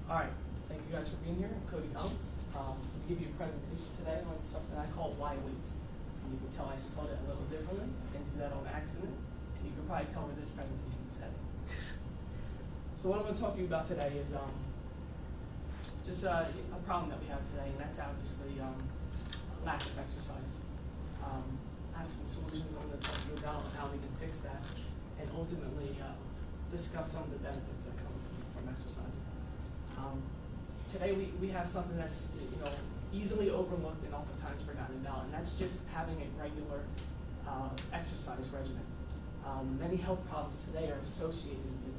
All right, thank you guys for being here. I'm Cody Collins. I'm going to give you a presentation today on something I call why wait. And you can tell I spelled it a little differently. I didn't do that on accident. And you can probably tell where this presentation is headed. So what I'm going to talk to you about today is just a problem that we have today, and that's obviously lack of exercise. I have some solutions I'm going to talk to you about on how we can fix that, and ultimately discuss some of the benefits that come from exercising. Today we have something that's easily overlooked and oftentimes forgotten about, and that's just having a regular exercise regimen. Many health problems today are associated with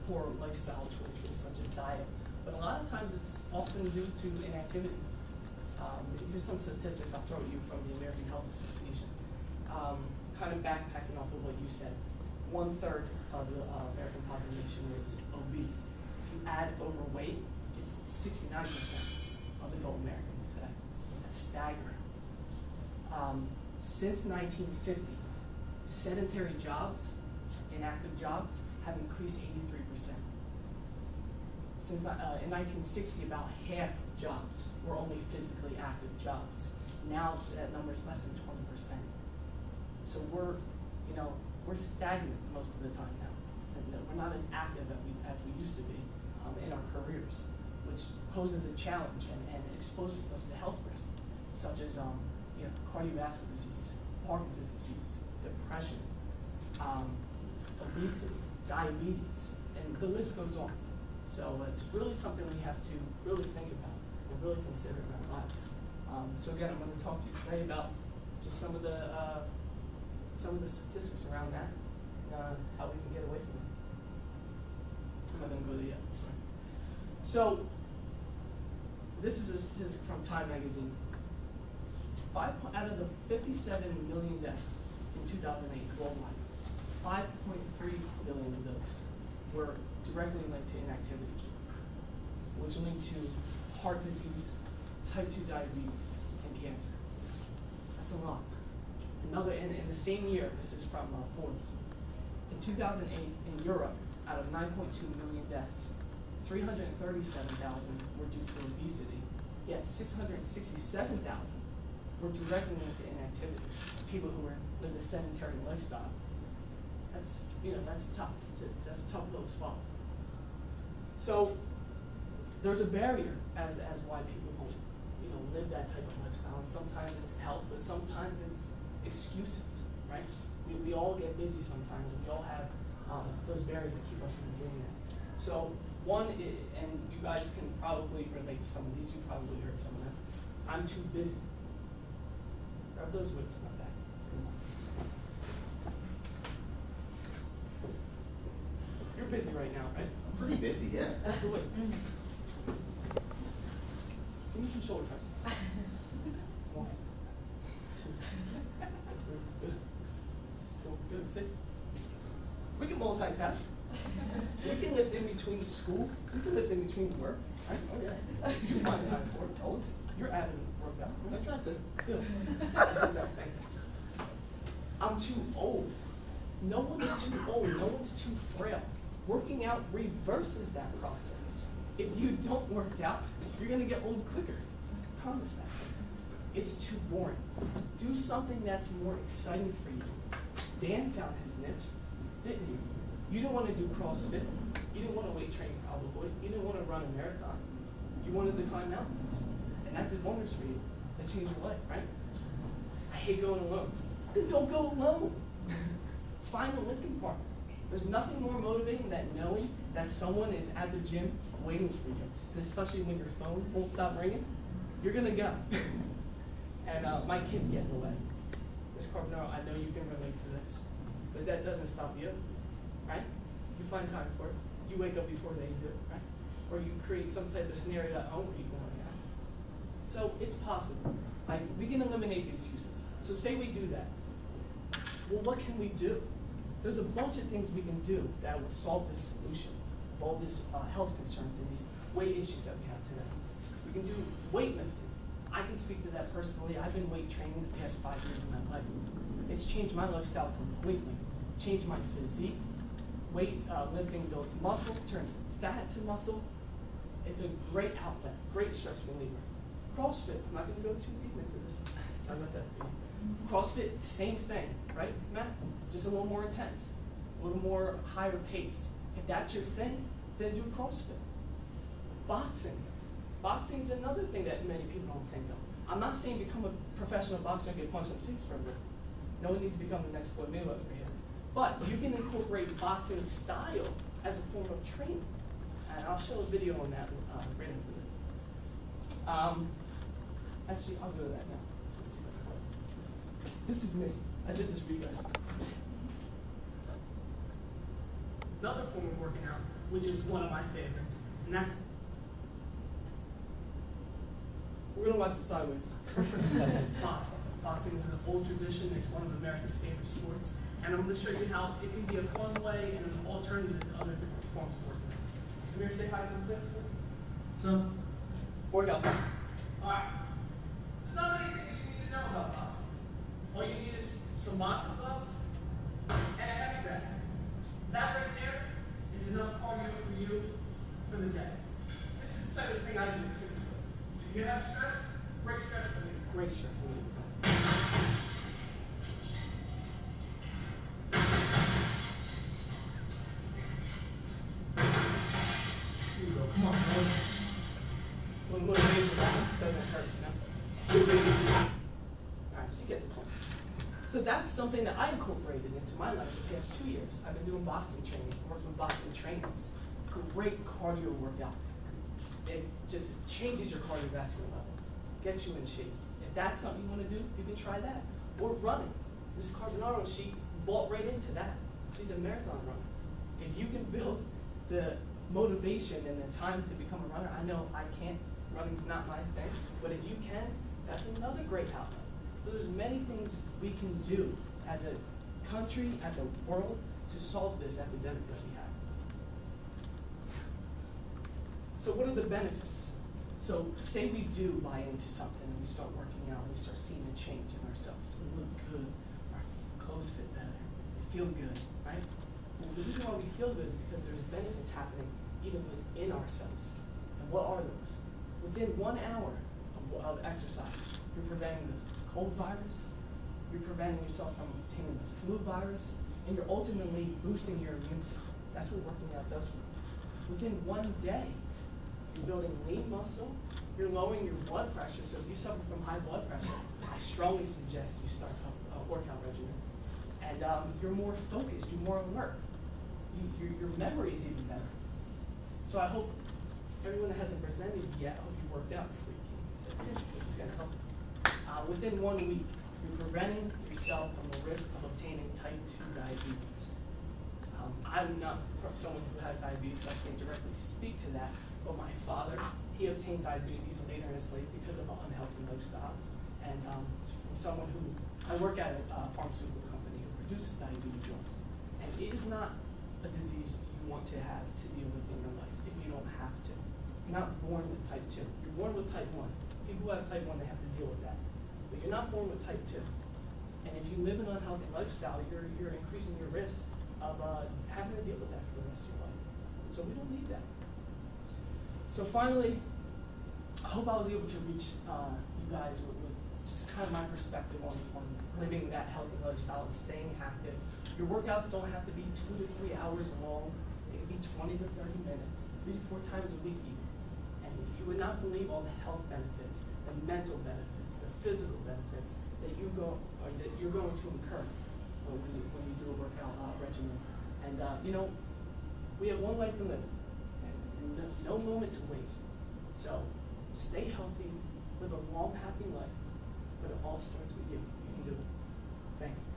poor lifestyle choices such as diet, but a lot of times it's often due to inactivity. Here's some statistics I'll throw at you from the American Health Association. Kind of backpacking off of what you said, 1/3 of the American population is obese. If you add overweight, it's 69% of adult Americans today. That's staggering. Since 1950, sedentary jobs, inactive jobs, have increased 83%. Since in 1960, about half of jobs were only physically active jobs. Now that number is less than 20%. So we're stagnant most of the time now. And we're not as active as we used to be in our careers, which poses a challenge and exposes us to health risks, such as cardiovascular disease, Parkinson's disease, depression, obesity, diabetes, and the list goes on. So it's really something we have to really think about and really consider in our lives. So again, I'm going to talk to you today about just some of the statistics around that, how we can get away from it. I'm not going to go there yet. Sorry. So this is a statistic from Time Magazine. Out of the 57 million deaths in 2008 worldwide, 5.3 billion of those were directly linked to inactivity, which lead to heart disease, type 2 diabetes, and cancer. That's a lot. In the same year, this is from Forbes. In 2008, in Europe, out of 9.2 million deaths, 337,000 were due to obesity, yet 667,000 were directly linked to inactivity. People who live a sedentary lifestyle. That's tough. That's a tough pill to swallow. So there's a barrier as why people don't live that type of lifestyle. And sometimes it's health, but sometimes it's excuses, right? We all get busy sometimes, and we all have those barriers that keep us from doing that. So one, and you guys can probably relate to some of these. You probably heard some of them. I'm too busy. Grab those weights in my back. You're busy right now, right? I'm pretty busy, yeah. The weights. Give me some shoulder presses. 1, 2, 3, good. See? We can multitask. We can lift in between school. We can lift in between work. Right? Oh yeah. You find time for it. Always. You're adding workout. I tried to. Good. Thank you. I'm too old. No one's too old. No one's too frail. Working out reverses that process. If you don't work out, you're going to get old quicker. I promise that. It's too boring. Do something that's more exciting for you. Dan found his niche, didn't you? You didn't want to do CrossFit. You didn't want to weight train probably. You didn't want to run a marathon. You wanted to climb mountains. And that did wonders for you. That changed your life, right? I hate going alone. Then don't go alone. Find a lifting partner. There's nothing more motivating than knowing that someone is at the gym waiting for you. And especially when your phone won't stop ringing, you're going to go. And my kids get in the way. Ms. Carbonaro, I know you can relate to this, but that doesn't stop you, right? You find time for it. You wake up before they do, right? Or you create some type of scenario at home where you can work out. So it's possible. We can eliminate the excuses. So say we do that. Well, what can we do? There's a bunch of things we can do that will solve this solution of all these health concerns and these weight issues that we have today. We can do weightlifting. I can speak to that personally. I've been weight training the past 5 years of my life. It's changed my lifestyle completely. Changed my physique. Weight lifting builds muscle, turns fat to muscle. It's a great outlet, great stress reliever. CrossFit, I'm not going to go too deep into this. I'll let that be. CrossFit, same thing, right, Matt? Just a little more intense, a little more higher pace. If that's your thing, then do CrossFit. Boxing. Boxing is another thing that many people don't think of. I'm not saying become a professional boxer and get punched in the face for a living. No one needs to become the next Floyd Mayweather here. But you can incorporate boxing style as a form of training. And I'll show a video on that right after this. Actually, I'll go to that now. This is me. I did this for you guys. Another form of working out, which is one of my favorites, and that's we're gonna watch it sideways. Boxing. Boxing is an old tradition. It's one of America's favorite sports, and I'm gonna show you how it can be a fun way and an alternative to other different forms of working out. Come here, say hi to the kids. So, Workout. All right. There's not many things you need to know about boxing. All you need is some boxing gloves and a heavy bag. That right there is enough cardio for you for the day. This is the type of thing I do too. If you have stress, great stress reliever. Great stress reliever. here you go. Come on, boy. Little motivation doesn't hurt, you know? Alright, so you get the point. So that's something that I incorporated into my life the past 2 years. I've been doing boxing training, working with boxing trainers. Great cardio workout. It just changes your cardiovascular levels, gets you in shape. If that's something you want to do, you can try that. Or running. Miss Carbonaro, she bought right into that. She's a marathon runner. If you can build the motivation and the time to become a runner, I know I can't, running's not my thing, but if you can, that's another great outlet. So there's many things we can do as a country, as a world, to solve this epidemic that we have. So what are the benefits? So say we do buy into something and we start working out and we start seeing a change in ourselves. We look good, our clothes fit better, we feel good, right? And the reason why we feel good is because there's benefits happening even within ourselves. And what are those? Within 1 hour of exercise, you're preventing the cold virus, you're preventing yourself from obtaining the flu virus, and you're ultimately boosting your immune system. That's what working out does for us. Within 1 day, you're building lean muscle, you're lowering your blood pressure. So if you suffer from high blood pressure, I strongly suggest you start a workout regimen. And you're more focused, you're more alert. Your memory is even better. So I hope everyone that hasn't presented yet, I hope you worked out before you came. This is gonna help. Within 1 week, you're preventing yourself from the risk of obtaining type 2 diabetes. I'm not someone who has diabetes, so I can't directly speak to that, but my father, he obtained diabetes later in his life because of an unhealthy lifestyle. And from someone who, I work at a pharmaceutical company who produces diabetes drugs. And it is not a disease you want to have to deal with in your life if you don't have to. You're not born with type 2. You're born with type 1. People who have type 1, they have to deal with that. But you're not born with type 2. And if you live an unhealthy lifestyle, you're increasing your risk of having to deal with that for the rest of your life. So we don't need that. So finally, I hope I was able to reach you guys with just kind of my perspective on living that healthy lifestyle and staying active. Your workouts don't have to be 2 to 3 hours long. They can be 20 to 30 minutes, 3 to 4 times a week even. And you would not believe all the health benefits, the mental benefits, the physical benefits that you're going to incur when you do a workout regimen. And you know, we have one life to live, and no moment to waste. So stay healthy, live a long, happy life, but it all starts with you. You can do it. Thank you.